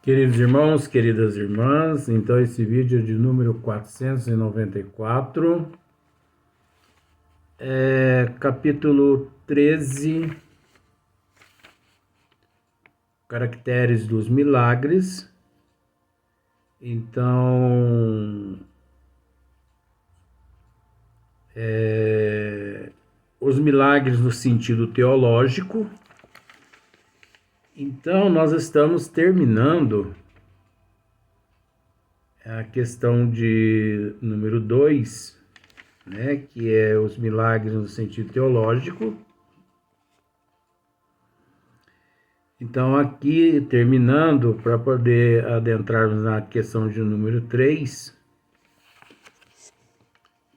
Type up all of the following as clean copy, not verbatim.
Queridos irmãos, queridas irmãs, então esse vídeo é de número 494, capítulo 13, caracteres dos milagres. Então, os milagres no sentido teológico. Então, nós estamos terminando a questão de número 2, né, que é os milagres no sentido teológico. Então, aqui, terminando, para poder adentrarmos na questão de número 3,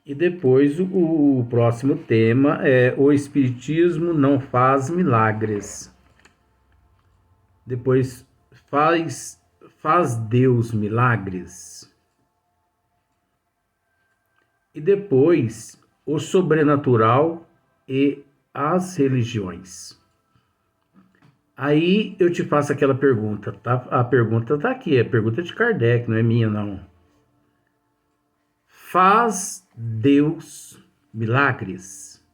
e depois o próximo tema é o Espiritismo não faz milagres. Depois, faz Deus milagres. E depois, o sobrenatural e as religiões. Aí eu te faço aquela pergunta, tá? A pergunta tá aqui, é a pergunta de Kardec, não é minha, não. Faz Deus milagres?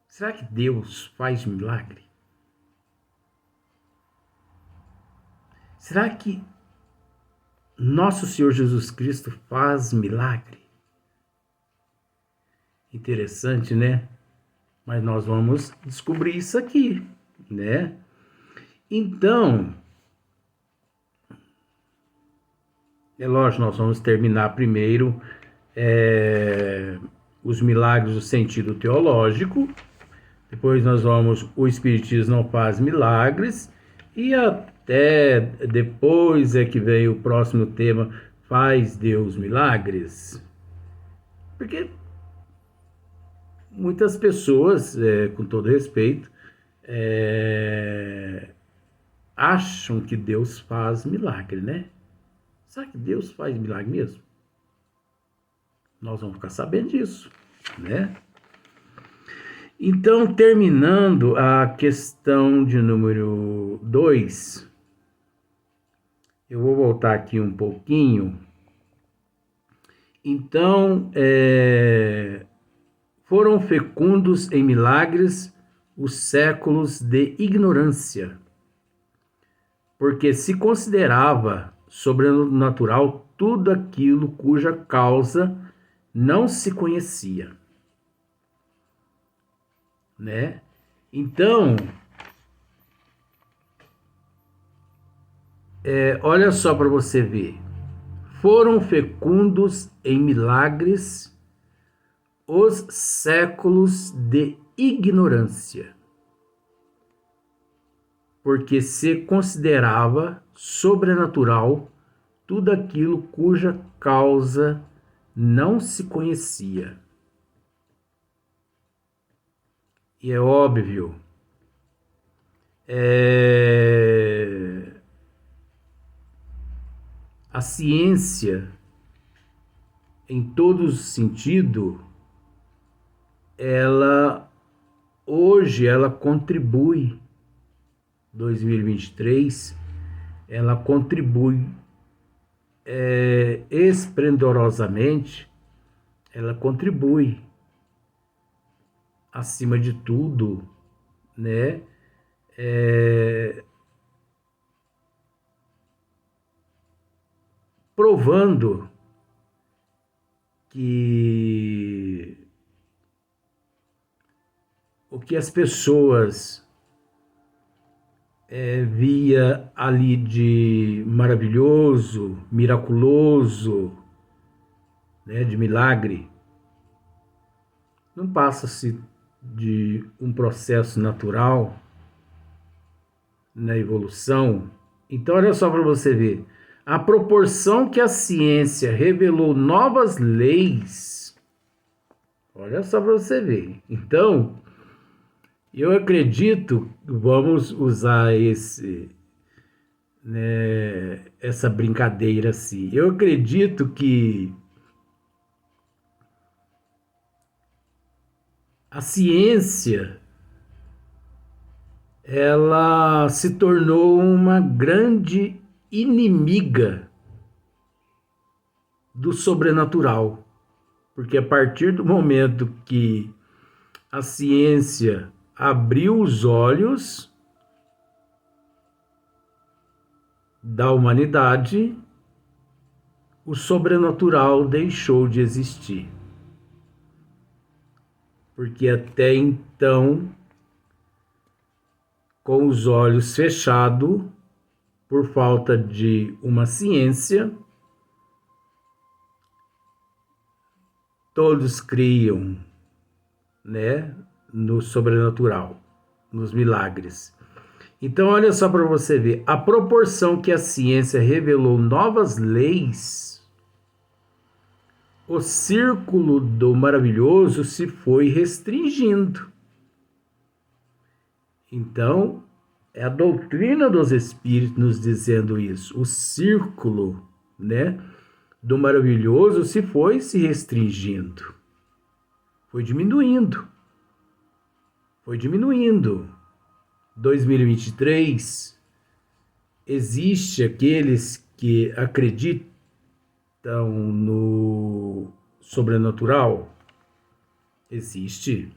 Será que Deus faz milagre? Será que nosso Senhor Jesus Cristo faz milagre? Interessante, né? Mas nós vamos descobrir isso aqui, né? Então, é lógico, nós vamos terminar primeiro os milagres no sentido teológico, depois nós vamos, o Espiritismo não faz milagres, e até depois é que vem o próximo tema, faz Deus milagres? Porque muitas pessoas, com todo respeito, acham que Deus faz milagre, né? Será que Deus faz milagre mesmo? Nós vamos ficar sabendo disso, né? Então, terminando a questão de número 2, eu vou voltar aqui um pouquinho. Então, foram fecundos em milagres os séculos de ignorância, porque se considerava sobrenatural tudo aquilo cuja causa não se conhecia, né? Então, olha só para você ver. Foram fecundos em milagres os séculos de ignorância, porque se considerava sobrenatural tudo aquilo cuja causa não se conhecia. E é óbvio, a ciência, em todo sentido, hoje ela contribui, 2023, ela contribui esplendorosamente, ela contribui, acima de tudo, né? Provando que o que as pessoas via ali de maravilhoso, miraculoso, né, de milagre, não passa-se de um processo natural na evolução. Então, olha só para você ver. A proporção que a ciência revelou novas leis, olha só para você ver. Então, eu acredito, vamos usar essa brincadeira assim. Eu acredito que a ciência ela se tornou uma grande inimiga do sobrenatural, porque a partir do momento que a ciência abriu os olhos da humanidade, o sobrenatural deixou de existir. Porque até então, com os olhos fechados, por falta de uma ciência, todos criam, né, no sobrenatural, nos milagres. Então, olha só para você ver, a proporção que a ciência revelou novas leis, o círculo do maravilhoso se foi restringindo. Então, é a doutrina dos espíritos nos dizendo isso. O círculo, né, do maravilhoso se foi se restringindo. Foi diminuindo. Foi diminuindo. 2023, existe aqueles que acreditam no sobrenatural? Existe.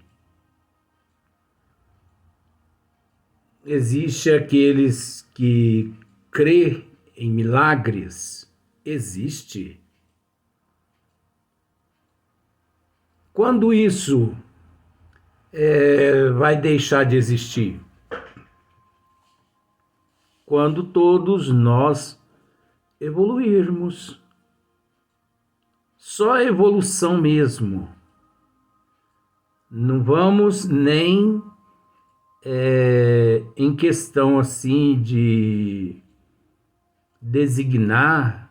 Existe aqueles que crê em milagres? Existe. Quando isso vai deixar de existir? Quando todos nós evoluirmos. Só a evolução mesmo. Não vamos nem em questão assim de designar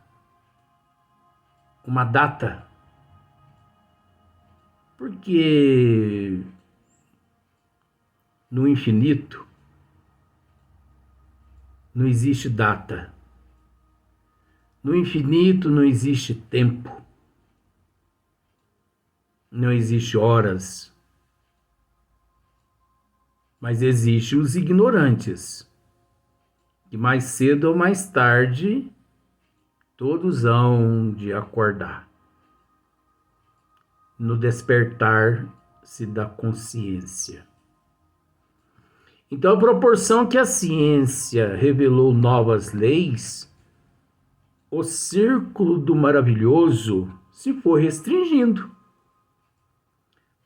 uma data, porque no infinito não existe data, no infinito não existe tempo, não existe horas, mas existe os ignorantes, que mais cedo ou mais tarde todos hão de acordar no despertar-se da consciência. Então, a proporção que a ciência revelou novas leis, o círculo do maravilhoso se foi restringindo.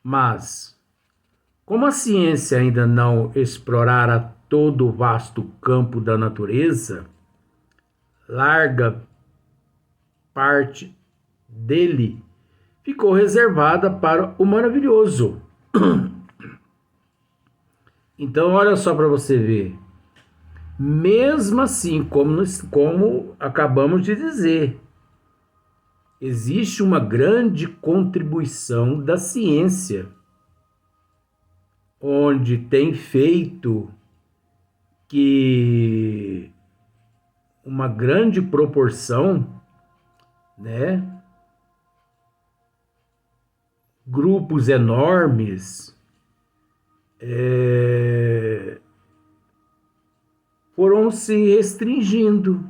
Mas, como a ciência ainda não explorara todo o vasto campo da natureza, larga parte dele ficou reservada para o maravilhoso. Então, olha só para você ver. Mesmo assim, como acabamos de dizer, existe uma grande contribuição da ciência, onde tem feito que uma grande proporção, né, grupos enormes foram se restringindo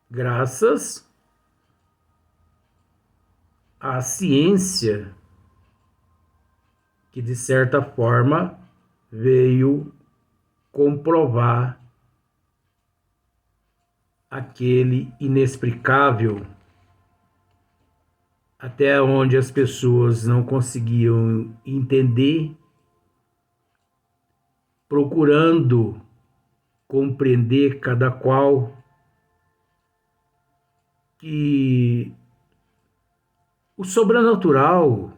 graças à ciência, que de certa forma veio comprovar aquele inexplicável, até onde as pessoas não conseguiam entender, procurando compreender cada qual que o sobrenatural,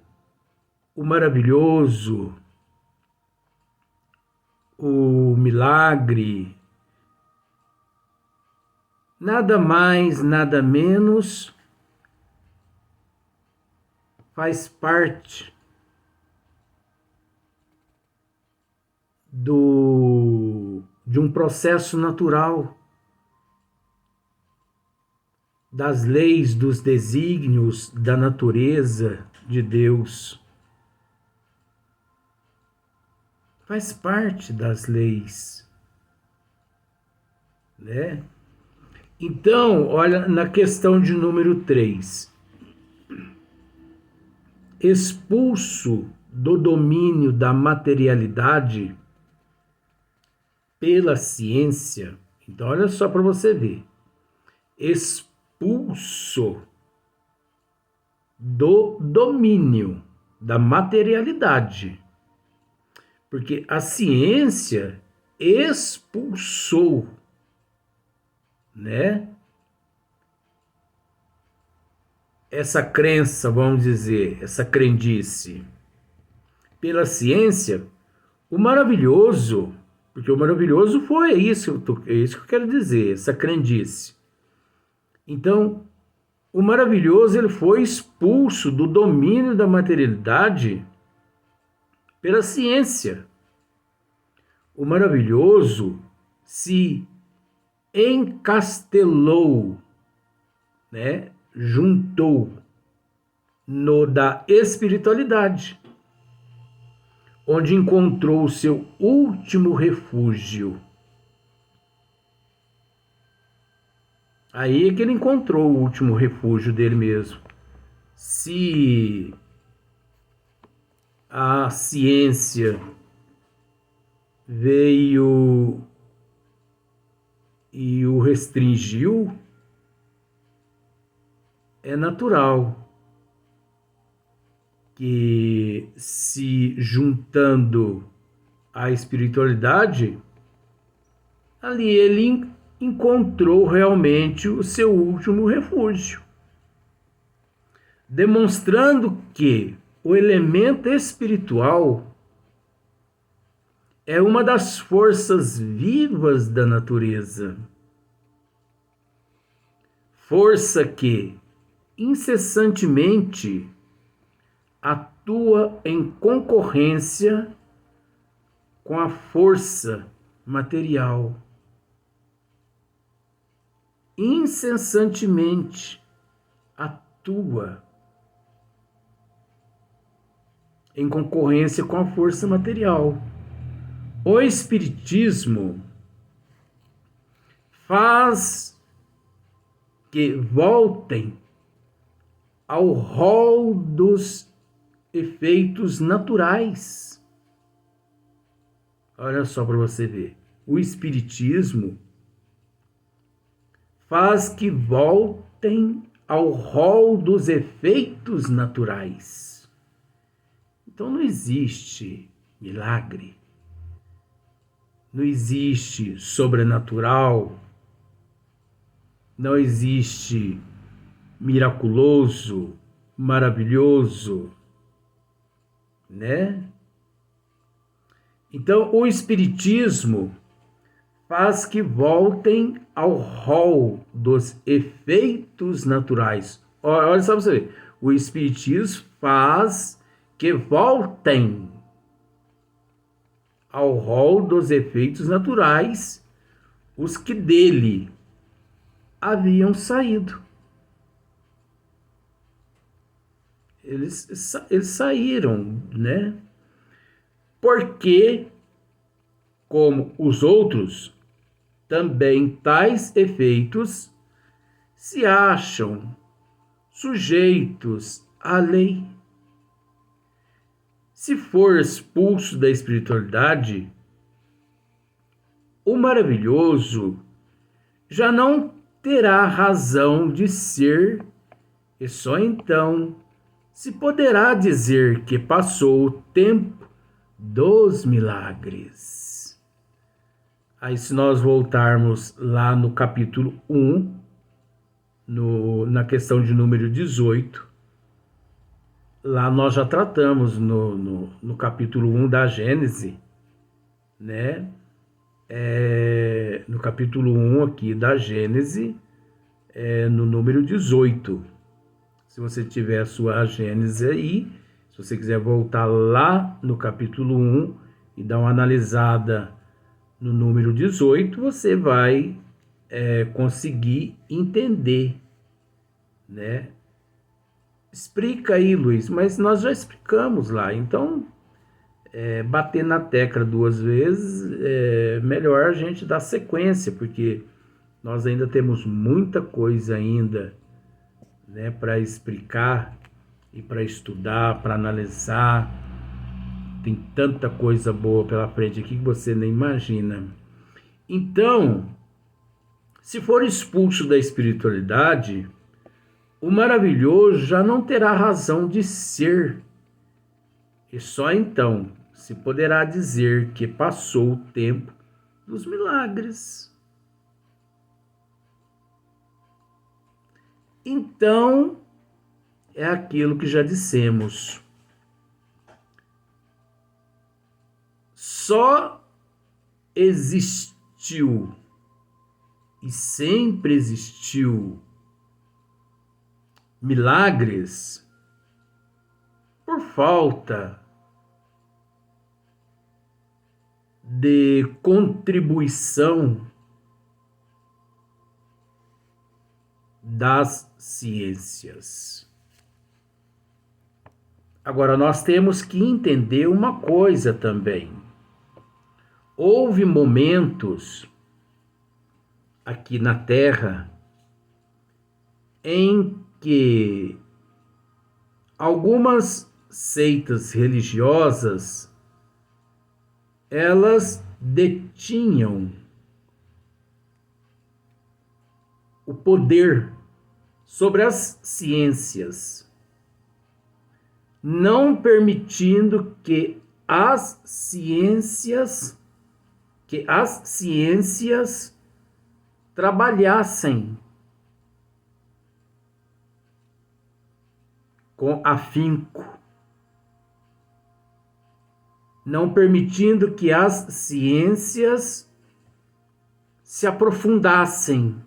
o maravilhoso, o milagre, nada mais, nada menos, faz parte de um processo natural, das leis, dos desígnios da natureza de Deus. faz parte das leis, né? Então, olha na questão de número 3. Expulso do domínio da materialidade pela ciência. Então, olha só para você ver. Expulso do domínio da materialidade. Porque a ciência expulsou, né? Essa crença, vamos dizer, essa crendice. Pela ciência, o maravilhoso, porque o maravilhoso foi isso, é isso que eu quero dizer, essa crendice. Então, o maravilhoso ele foi expulso do domínio da materialidade pela ciência. O maravilhoso se encastelou, né? Juntou no da espiritualidade, onde encontrou o seu último refúgio. Aí é que ele encontrou o último refúgio dele mesmo. Se a ciência veio e o restringiu, é natural que, se juntando à espiritualidade, ali ele encontrou realmente o seu último refúgio, demonstrando que o elemento espiritual é uma das forças vivas da natureza, força que incessantemente atua em concorrência com a força material. Incessantemente atua em concorrência com a força material. O Espiritismo faz que voltem ao rol dos efeitos naturais. Olha só para você ver. O Espiritismo faz que voltem ao rol dos efeitos naturais. Então não existe milagre, não existe sobrenatural, não existe miraculoso, maravilhoso, né? Então, o Espiritismo faz que voltem ao rol dos efeitos naturais. Olha só para você ver. O Espiritismo faz que voltem ao rol dos efeitos naturais os que dele haviam saído. Eles saíram, né? Porque, como os outros, também tais efeitos se acham sujeitos à lei. Se for expulso da espiritualidade, o maravilhoso já não terá razão de ser, e só então se poderá dizer que passou o tempo dos milagres. Aí, se nós voltarmos lá no capítulo 1, na questão de número 18, lá nós já tratamos no capítulo 1 da Gênese, né? No capítulo 1 aqui da Gênese, no número 18. Se você tiver a sua Gênese aí, se você quiser voltar lá no capítulo 1 e dar uma analisada no número 18, você vai conseguir entender, né? Explica aí, Luiz, mas nós já explicamos lá, então bater na tecla 2 vezes, é melhor a gente dar sequência, porque nós ainda temos muita coisa ainda, né, para explicar e para estudar, para analisar. Tem tanta coisa boa pela frente aqui que você nem imagina. Então, se for expulso da espiritualidade, o maravilhoso já não terá razão de ser. E só então se poderá dizer que passou o tempo dos milagres. Então, é aquilo que já dissemos. Só existiu e sempre existiu milagres por falta de contribuição das ciências. Agora, nós temos que entender uma coisa também. Houve momentos aqui na Terra em que algumas seitas religiosas elas detinham o poder sobre as ciências, não permitindo que as ciências trabalhassem com afinco, não permitindo que as ciências se aprofundassem,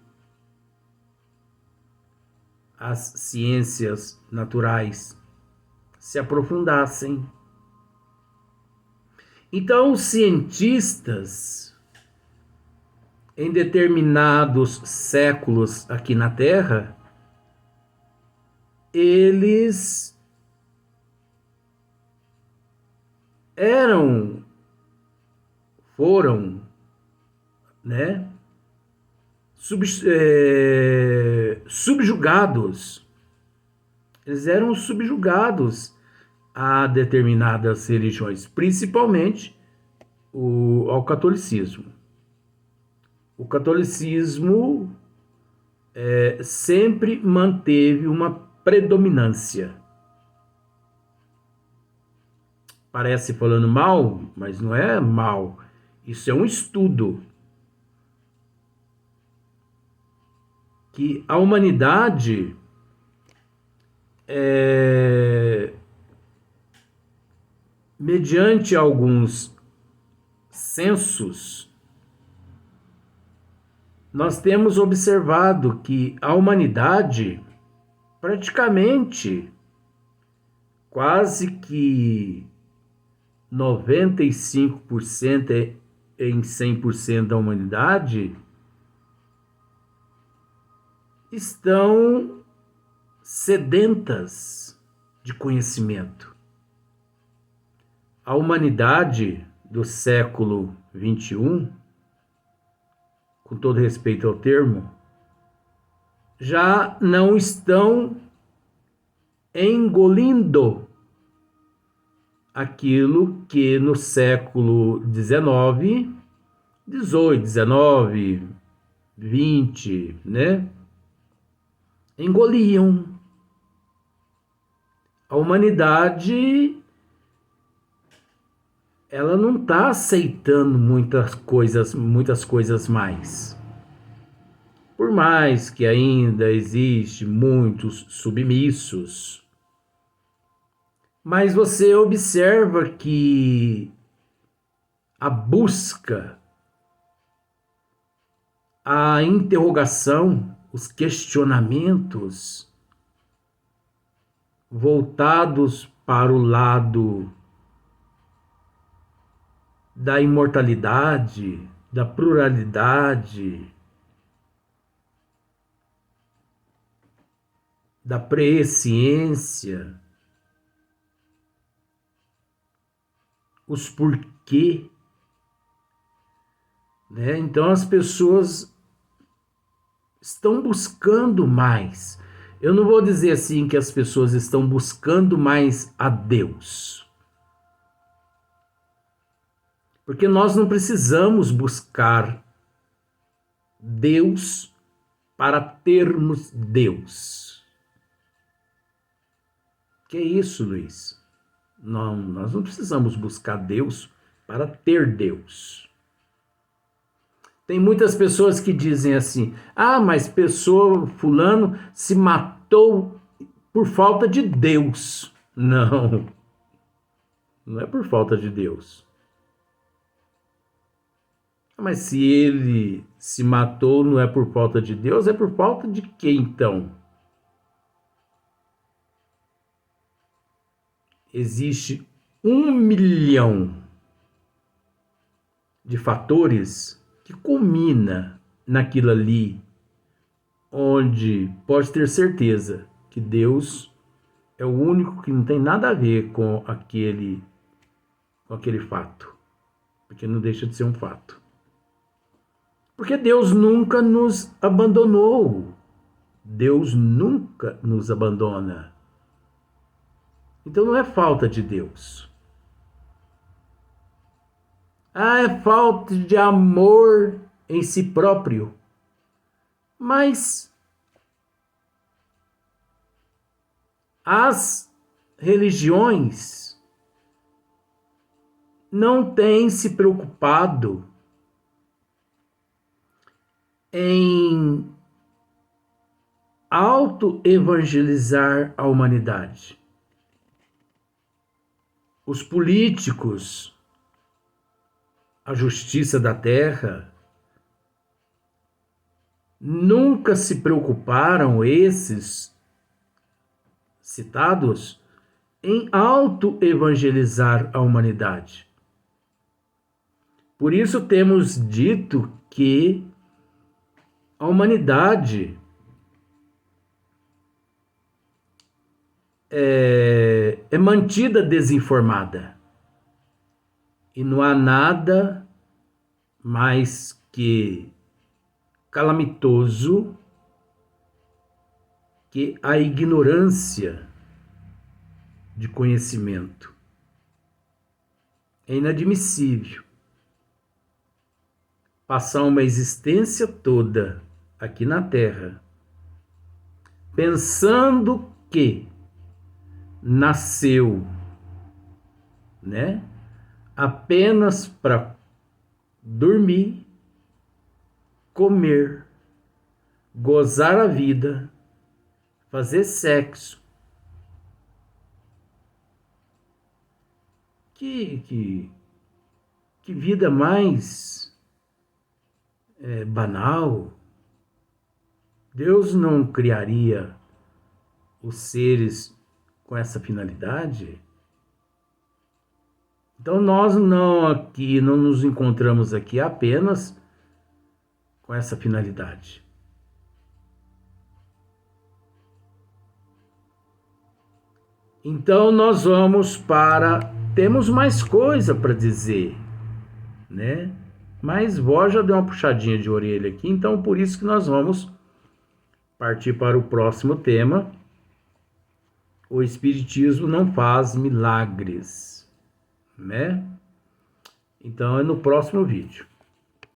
as ciências naturais se aprofundassem. Então, os cientistas, em determinados séculos aqui na Terra, eles foram, né, subjugados. Eles eram subjugados a determinadas religiões, principalmente ao catolicismo. O catolicismo sempre manteve uma predominância. Parece falando mal, mas não é mal. Isso é um estudo. Que a humanidade mediante alguns censos, nós temos observado que a humanidade praticamente quase que 95% em 100% da humanidade estão sedentas de conhecimento. A humanidade do século XXI, com todo respeito ao termo, já não estão engolindo aquilo que no século XIX, XVIII, XIX, XX, né? Engoliam. A humanidade, ela não está aceitando muitas coisas mais. Por mais que ainda existe muitos submissos, mas você observa que a busca, a interrogação, os questionamentos voltados para o lado da imortalidade, da pluralidade, da presciência, os porquê, né? Então as pessoas estão buscando mais. Eu não vou dizer assim que as pessoas estão buscando mais a Deus, porque nós não precisamos buscar Deus para termos Deus. Que é isso, Luiz? Não, nós não precisamos buscar Deus para ter Deus. Tem muitas pessoas que dizem assim: ah, mas fulano se matou por falta de Deus. Não, não é por falta de Deus. Mas se ele se matou, não é por falta de Deus, é por falta de quê então? Existe 1 milhão de fatores que culmina naquilo ali, onde pode ter certeza que Deus é o único que não tem nada a ver com aquele fato, porque não deixa de ser um fato. Porque Deus nunca nos abandonou. Deus nunca nos abandona. Então não é falta de Deus. Ah, é falta de amor em si próprio. Mas as religiões não têm se preocupado em auto-evangelizar a humanidade. Os políticos, a justiça da terra, nunca se preocuparam, esses citados, em auto-evangelizar a humanidade. Por isso temos dito que a humanidade é mantida desinformada. E não há nada mais que calamitoso que a ignorância de conhecimento. É inadmissível passar uma existência toda aqui na Terra pensando que nasceu, né, apenas para dormir, comer, gozar a vida, fazer sexo. Que vida mais banal. Deus não criaria os seres com essa finalidade? Então nós não nos encontramos aqui apenas com essa finalidade. Então nós temos mais coisa para dizer, né? Mas vó já deu uma puxadinha de orelha aqui, então por isso que nós vamos partir para o próximo tema. O Espiritismo não faz milagres, né? Então é no próximo vídeo.